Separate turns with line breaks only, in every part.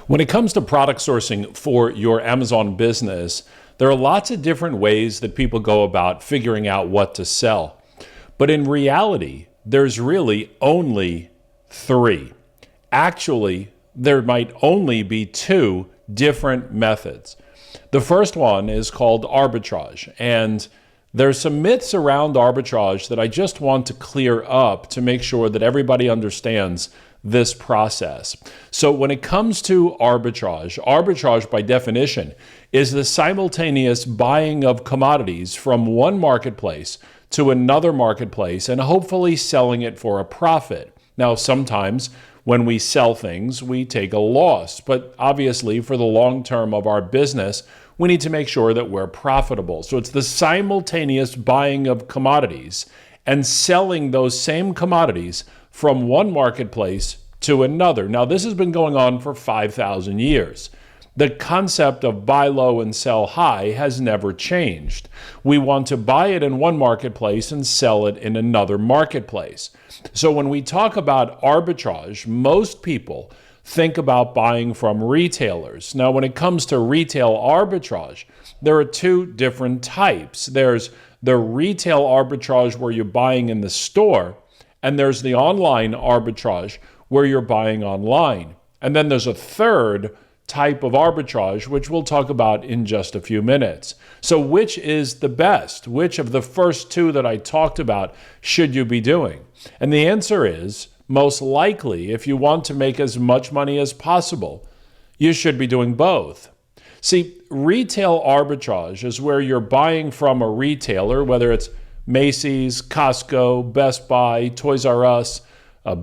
When it comes to product sourcing for your Amazon business, there are lots of different ways that people go about figuring out what to sell. But in reality, there's really only three. Actually, there might only be two different methods. The first one is called arbitrage, and there's some myths around arbitrage that I just want to clear up to make sure that everybody understands this process. So when it comes to arbitrage by definition is the simultaneous buying of commodities from one marketplace to another marketplace and hopefully selling it for a profit. Now, sometimes when we sell things, we take a loss, but obviously for the long term of our business, we need to make sure that we're profitable. So it's the simultaneous buying of commodities and selling those same commodities from one marketplace to another. Now, this has been going on for 5,000 years. The concept of buy low and sell high has never changed. We want to buy it in one marketplace and sell it in another marketplace. So when we talk about arbitrage, most people think about buying from retailers. Now, when it comes to retail arbitrage, there are two different types. There's the retail arbitrage where you're buying in the store, and there's the online arbitrage where you're buying online. And then there's a third type of arbitrage, which we'll talk about in just a few minutes. So which is the best? Which of the first two that I talked about should you be doing? And the answer is, most likely, if you want to make as much money as possible, you should be doing both. See, retail arbitrage is where you're buying from a retailer, whether it's Macy's, Costco, Best Buy, Toys R Us,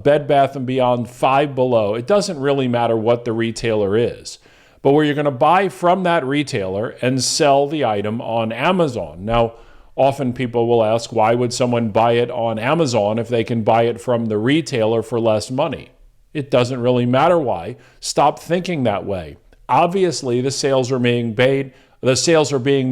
Bed Bath & Beyond, Five Below. It doesn't really matter what the retailer is, but where you're going to buy from that retailer and sell the item on Amazon. Now, often people will ask, why would someone buy it on Amazon if they can buy it from the retailer for less money? It doesn't really matter why. Stop thinking that way. Obviously, the sales are being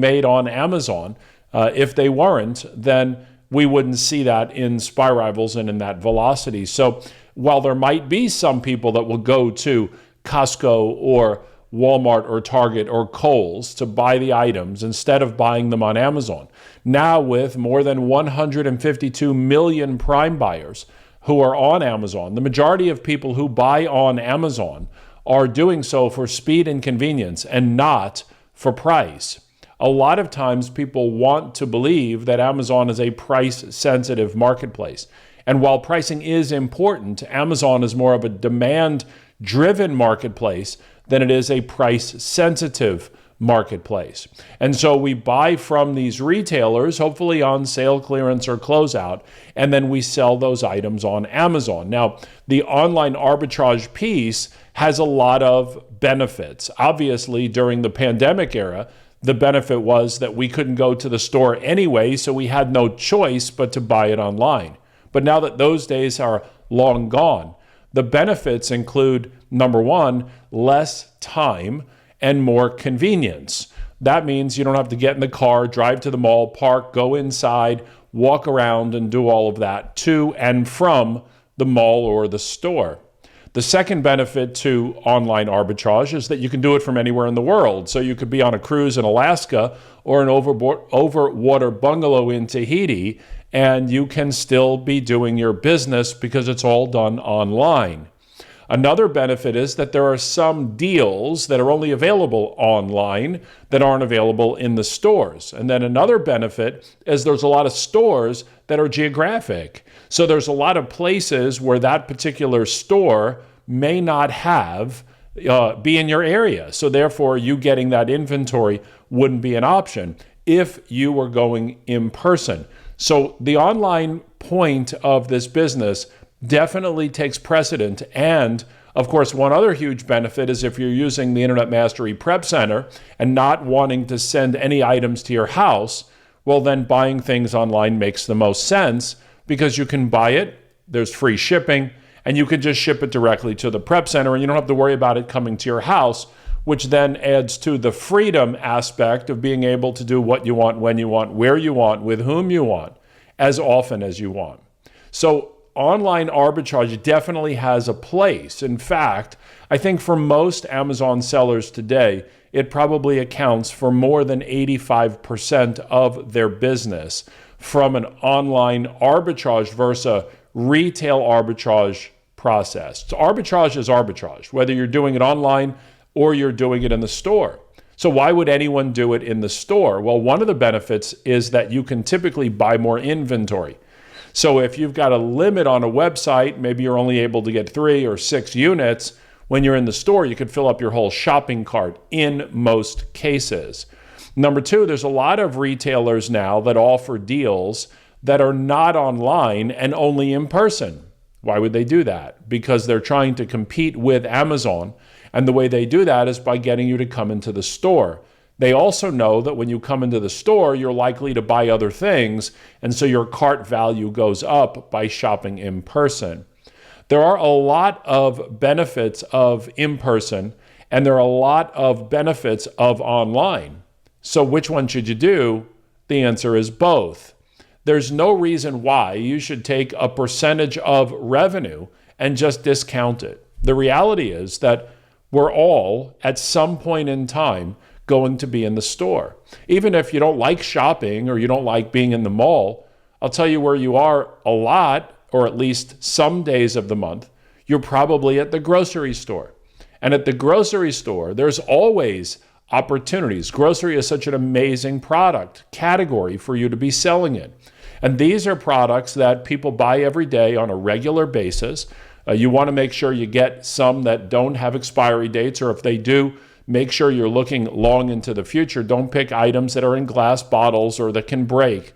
made on Amazon. If they weren't, then we wouldn't see that in SPY rivals and in that velocity. So while there might be some people that will go to Costco or Walmart or Target or Kohl's to buy the items instead of buying them on Amazon, now with more than 152 million Prime buyers who are on Amazon, the majority of people who buy on Amazon are doing so for speed and convenience and not for price. A lot of times people want to believe that Amazon is a price-sensitive marketplace. And while pricing is important, Amazon is more of a demand-driven marketplace than it is a price-sensitive marketplace. And so we buy from these retailers, hopefully on sale, clearance, or closeout, and then we sell those items on Amazon. Now, the online arbitrage piece has a lot of benefits. Obviously, during the pandemic era, the benefit was that we couldn't go to the store anyway, so we had no choice but to buy it online. But now that those days are long gone, the benefits include, number one, less time and more convenience. That means you don't have to get in the car, drive to the mall, park, go inside, walk around, and do all of that to and from the mall or the store. The second benefit to online arbitrage is that you can do it from anywhere in the world. So you could be on a cruise in Alaska or an overwater bungalow in Tahiti, and you can still be doing your business because it's all done online. Another benefit is that there are some deals that are only available online that aren't available in the stores. And then another benefit is there's a lot of stores that are geographic. So there's a lot of places where that particular store may not be in your area. So therefore, you getting that inventory wouldn't be an option if you were going in person. So the online point of this business definitely takes precedent. And of course, one other huge benefit is if you're using the Internet Mastery Prep Center and not wanting to send any items to your house, well, then buying things online makes the most sense because you can buy it, there's free shipping, and you can just ship it directly to the prep center and you don't have to worry about it coming to your house, which then adds to the freedom aspect of being able to do what you want, when you want, where you want, with whom you want, as often as you want. So online arbitrage definitely has a place. In fact, I think for most Amazon sellers today, it probably accounts for more than 85% of their business from an online arbitrage versus a retail arbitrage process. So arbitrage is arbitrage, whether you're doing it online or you're doing it in the store. So why would anyone do it in the store? Well, one of the benefits is that you can typically buy more inventory. So if you've got a limit on a website, maybe you're only able to get 3 or 6 units. When you're in the store, you could fill up your whole shopping cart in most cases. Number 2, there's a lot of retailers now that offer deals that are not online and only in person. Why would they do that? Because they're trying to compete with Amazon. And the way they do that is by getting you to come into the store. They also know that when you come into the store, you're likely to buy other things, and so your cart value goes up by shopping in person. There are a lot of benefits of in-person, and there are a lot of benefits of online. So which one should you do? The answer is both. There's no reason why you should take a percentage of revenue and just discount it. The reality is that we're all, at some point in time, going to be in the store. Even if you don't like shopping or you don't like being in the mall, I'll tell you where you are a lot, or at least some days of the month, you're probably at the grocery store. And at the grocery store, there's always opportunities. Grocery is such an amazing product category for you to be selling it. And these are products that people buy every day on a regular basis. You want to make sure you get some that don't have expiry dates, or if they do, make sure you're looking long into the future. Don't pick items that are in glass bottles or that can break.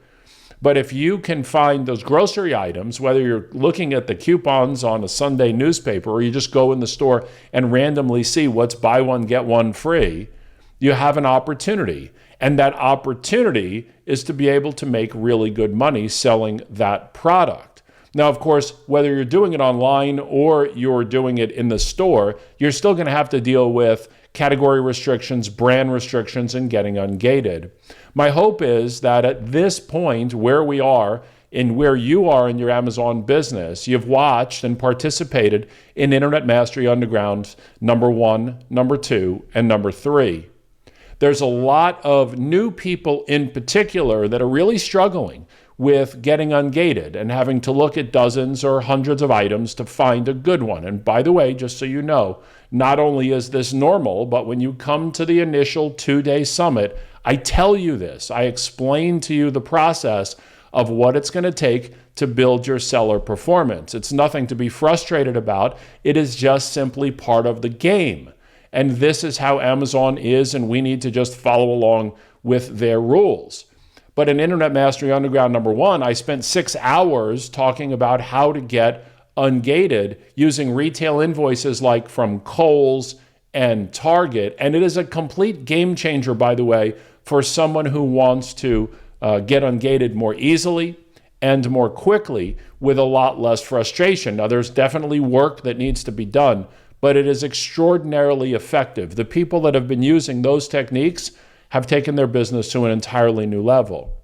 But if you can find those grocery items, whether you're looking at the coupons on a Sunday newspaper or you just go in the store and randomly see what's buy one, get one free, you have an opportunity. And that opportunity is to be able to make really good money selling that product. Now, of course, whether you're doing it online or you're doing it in the store, you're still going to have to deal with category restrictions, brand restrictions, and getting ungated. My hope is that at this point where we are and where you are in your Amazon business, you've watched and participated in Internet Mastery Underground number 1, number 2, and number 3. There's a lot of new people in particular that are really struggling with getting ungated and having to look at dozens or hundreds of items to find a good one. And by the way, just so you know, not only is this normal, but when you come to the initial 2-day summit, I tell you this. I explain to you the process of what it's going to take to build your seller performance. It's nothing to be frustrated about. It is just simply part of the game. And this is how Amazon is, and we need to just follow along with their rules. But in Internet Mastery Underground number 1, I spent 6 hours talking about how to get ungated using retail invoices like from Kohl's and Target. And it is a complete game changer, by the way, for someone who wants to get ungated more easily and more quickly with a lot less frustration. Now, there's definitely work that needs to be done, but it is extraordinarily effective. The people that have been using those techniques have taken their business to an entirely new level.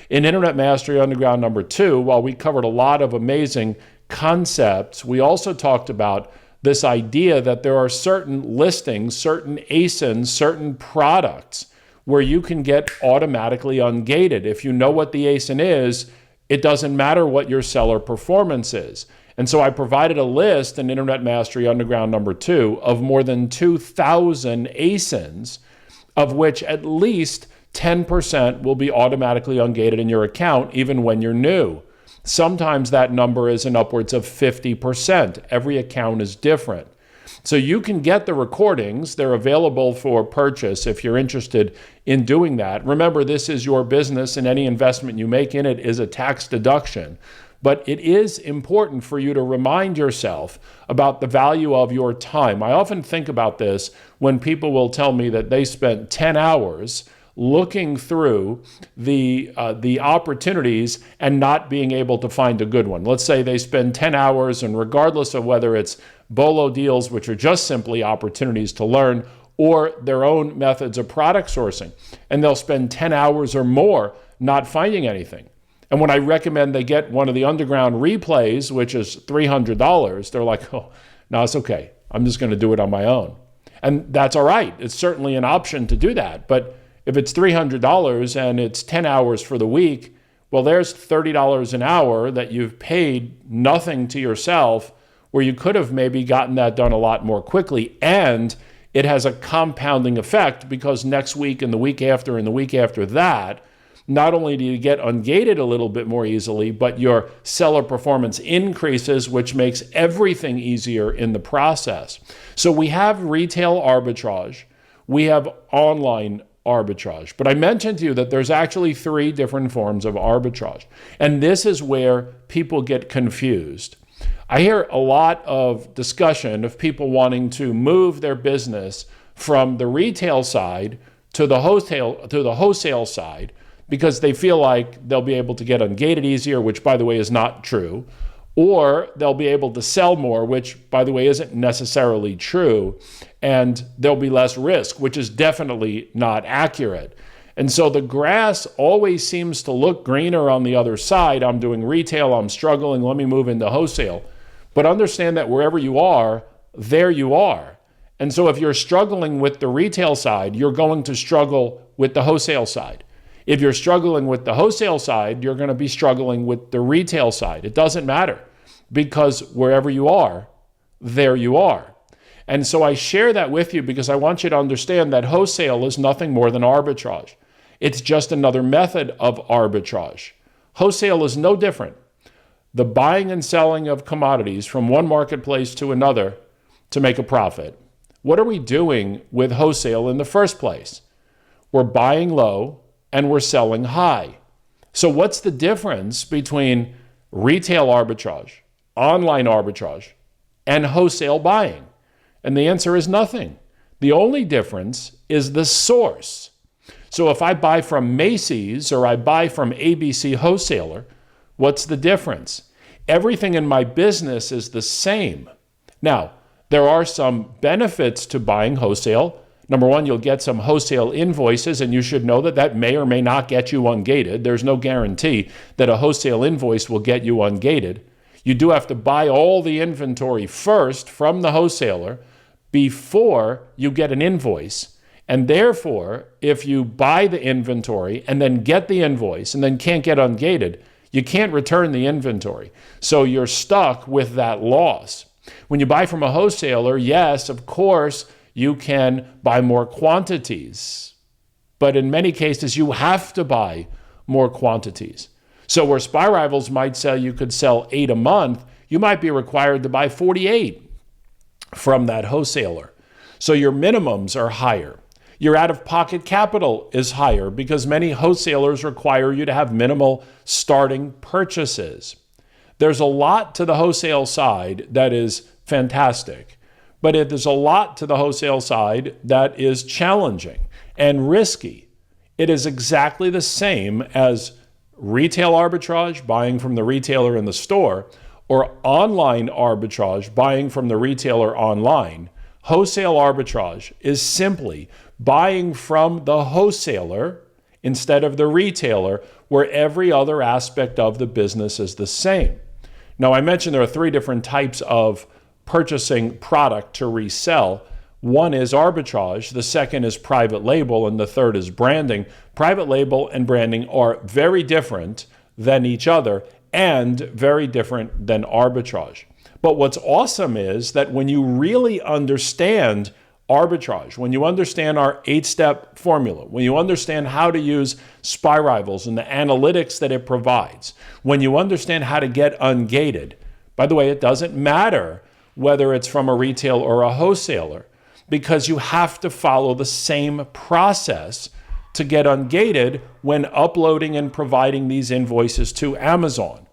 In Internet Mastery Underground number 2, while we covered a lot of amazing concepts, we also talked about this idea that there are certain listings, certain ASINs, certain products where you can get automatically ungated. If you know what the ASIN is, it doesn't matter what your seller performance is. And so I provided a list in Internet Mastery Underground number 2 of more than 2,000 ASINs, of which at least 10% will be automatically ungated in your account even when you're new. Sometimes that number is in upwards of 50%. Every account is different. So you can get the recordings. They're available for purchase if you're interested in doing that. Remember, this is your business, and any investment you make in it is a tax deduction. But it is important for you to remind yourself about the value of your time. I often think about this when people will tell me that they spent 10 hours looking through the opportunities and not being able to find a good one. Let's say they spend 10 hours, and regardless of whether it's BOLO deals, which are just simply opportunities to learn, or their own methods of product sourcing, and they'll spend 10 hours or more not finding anything. And when I recommend they get one of the underground replays, which is $300, they're like, oh, no, it's okay. I'm just going to do it on my own. And that's all right. It's certainly an option to do that. But if it's $300 and it's 10 hours for the week, well, there's $30 an hour that you've paid nothing to yourself, where you could have maybe gotten that done a lot more quickly. And it has a compounding effect, because next week and the week after and the week after that, not only do you get ungated a little bit more easily, but your seller performance increases, which makes everything easier in the process. So we have retail arbitrage, we have online arbitrage. But I mentioned to you that there's actually 3 different forms of arbitrage. And this is where people get confused. I hear a lot of discussion of people wanting to move their business from the retail side to the wholesale side, because they feel like they'll be able to get ungated easier, which, by the way, is not true, or they'll be able to sell more, which, by the way, isn't necessarily true, and there'll be less risk, which is definitely not accurate. And so the grass always seems to look greener on the other side. I'm doing retail, I'm struggling, let me move into wholesale. But understand that wherever you are, there you are. And so if you're struggling with the retail side, you're going to struggle with the wholesale side. If you're struggling with the wholesale side, you're going to be struggling with the retail side. It doesn't matter, because wherever you are, there you are. And so I share that with you because I want you to understand that wholesale is nothing more than arbitrage. It's just another method of arbitrage. Wholesale is no different. The buying and selling of commodities from one marketplace to another to make a profit. What are we doing with wholesale in the first place? We're buying low and we're selling high. So what's the difference between retail arbitrage, online arbitrage, and wholesale buying? And the answer is nothing. The only difference is the source. So if I buy from Macy's or I buy from ABC Wholesaler, what's the difference? Everything in my business is the same. Now, there are some benefits to buying wholesale. Number one, you'll get some wholesale invoices, and you should know that that may or may not get you ungated. There's no guarantee that a wholesale invoice will get you ungated. You do have to buy all the inventory first from the wholesaler before you get an invoice. And therefore, if you buy the inventory and then get the invoice and then can't get ungated, you can't return the inventory. So you're stuck with that loss. When you buy from a wholesaler, yes, of course, you can buy more quantities. But in many cases, you have to buy more quantities. So where Spy Rivals might say you could sell 8 a month, you might be required to buy 48 from that wholesaler. So your minimums are higher. Your out-of-pocket capital is higher because many wholesalers require you to have minimal starting purchases. There's a lot to the wholesale side that is fantastic, but there's a lot to the wholesale side that is challenging and risky. It is exactly the same as retail arbitrage, buying from the retailer in the store, or online arbitrage, buying from the retailer online. Wholesale arbitrage is simply buying from the wholesaler instead of the retailer, where every other aspect of the business is the same. Now, I mentioned there are 3 different types of purchasing product to resell. One is arbitrage, the second is private label, and the third is branding. Private label and branding are very different than each other and very different than arbitrage. But what's awesome is that when you really understand arbitrage, when you understand our 8-step formula, when you understand how to use Spy Rivals and the analytics that it provides, when you understand how to get ungated, by the way, it doesn't matter whether it's from a retail or a wholesaler, because you have to follow the same process to get ungated when uploading and providing these invoices to Amazon.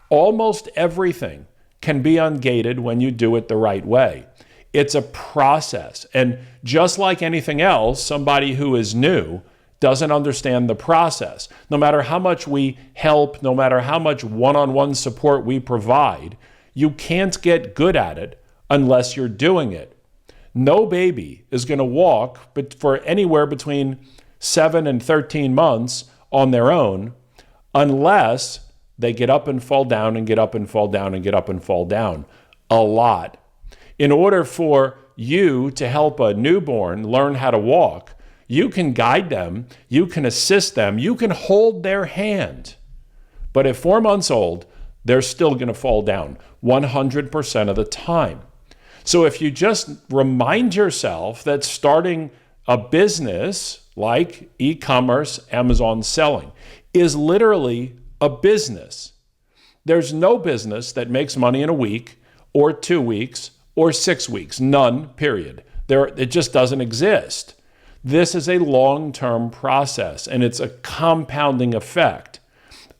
Almost everything can be ungated when you do it the right way. It's a process. And just like anything else, somebody who is new doesn't understand the process. No matter how much we help, no matter how much one-on-one support we provide, you can't get good at it unless you're doing it. No baby is going to walk but for anywhere between 7 and 13 months on their own unless they get up and fall down and get up and fall down and get up and fall down a lot. In order for you to help a newborn learn how to walk, you can guide them, you can assist them, you can hold their hand. But at 4 months old, they're still going to fall down 100% of the time. So if you just remind yourself that starting a business like e-commerce, Amazon selling, is literally a business. There's no business that makes money in a week or 2 weeks or 6 weeks. None, period. It just doesn't exist. This is a long-term process, and it's a compounding effect.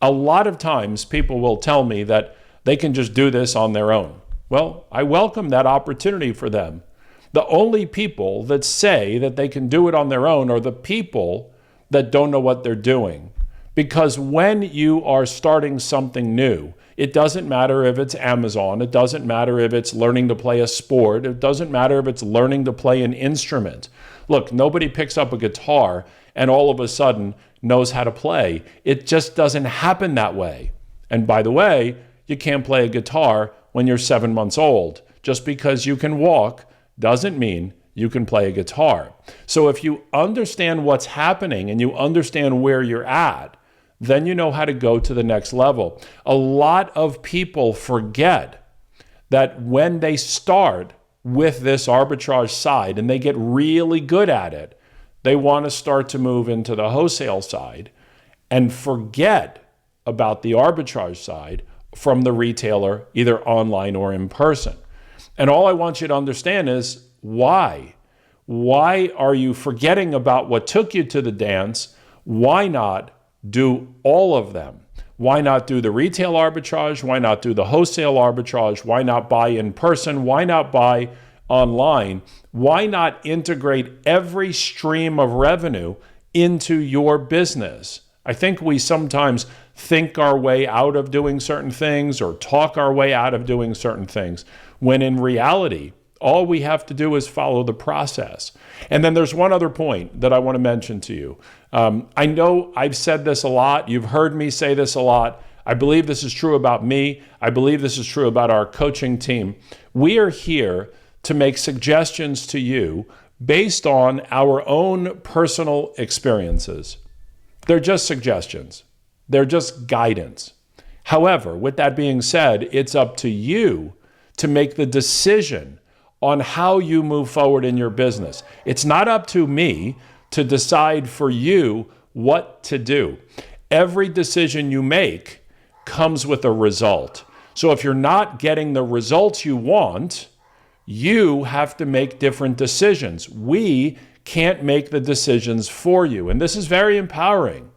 A lot of times people will tell me that they can just do this on their own. Well, I welcome that opportunity for them. The only people that say that they can do it on their own are the people that don't know what they're doing. Because when you are starting something new, it doesn't matter if it's Amazon, it doesn't matter if it's learning to play a sport, it doesn't matter if it's learning to play an instrument. Look, nobody picks up a guitar and all of a sudden knows how to play. It just doesn't happen that way. And by the way, you can't play a guitar when you're 7 months old. Just because you can walk doesn't mean you can play a guitar. So if you understand what's happening and you understand where you're at, then you know how to go to the next level. A lot of people forget that when they start with this arbitrage side and they get really good at it, they want to start to move into the wholesale side and forget about the arbitrage side from the retailer, either online or in person. And all I want you to understand is why. Why are you forgetting about what took you to the dance? Why not do all of them? Why not do the retail arbitrage? Why not do the wholesale arbitrage? Why not buy in person? Why not buy online? Why not integrate every stream of revenue into your business? I think we sometimes think our way out of doing certain things or talk our way out of doing certain things, when in reality, all we have to do is follow the process. And then there's one other point that I want to mention to you. I know I've said this a lot. You've heard me say this a lot. I believe this is true about me. I believe this is true about our coaching team. We are here to make suggestions to you based on our own personal experiences. They're just suggestions. They're just guidance. However, with that being said, it's up to you to make the decision on how you move forward in your business. It's not up to me to decide for you what to do. Every decision you make comes with a result. So if you're not getting the results you want, you have to make different decisions. We can't make the decisions for you. And this is very empowering.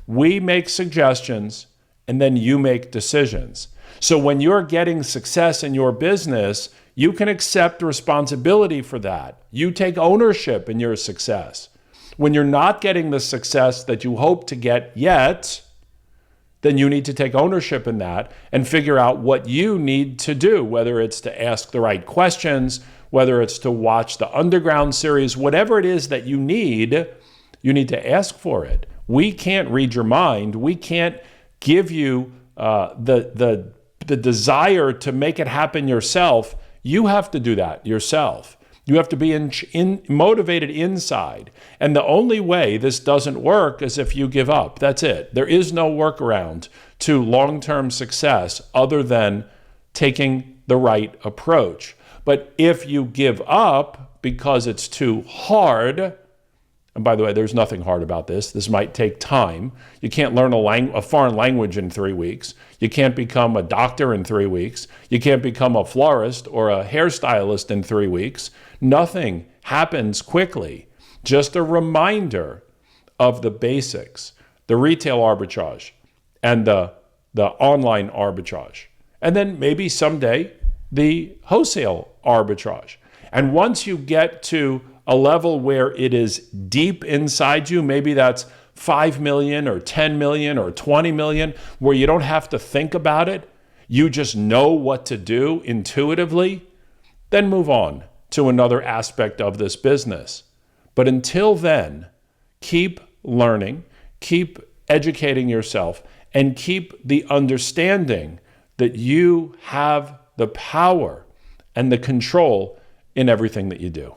We make suggestions and then you make decisions. So when you're getting success in your business, you can accept responsibility for that. You take ownership in your success. When you're not getting the success that you hope to get yet, then you need to take ownership in that and figure out what you need to do, whether it's to ask the right questions, whether it's to watch the Underground series, whatever it is that you need to ask for it. We can't read your mind. We can't give you the desire to make it happen yourself. You have to do that yourself. You have to be motivated inside. And the only way this doesn't work is if you give up. That's it. There is no workaround to long-term success other than taking the right approach. But if you give up because it's too hard, and by the way, there's nothing hard about this. This might take time. You can't learn a foreign language in 3 weeks. You can't become a doctor in 3 weeks. You can't become a florist or a hairstylist in 3 weeks. Nothing happens quickly. Just a reminder of the basics, the retail arbitrage and the online arbitrage. And then maybe someday the wholesale arbitrage. And once you get to a level where it is deep inside you, maybe that's 5 million or 10 million or 20 million, where you don't have to think about it, you just know what to do intuitively, then move on to another aspect of this business. But until then, keep learning, keep educating yourself, and keep the understanding that you have the power and the control in everything that you do.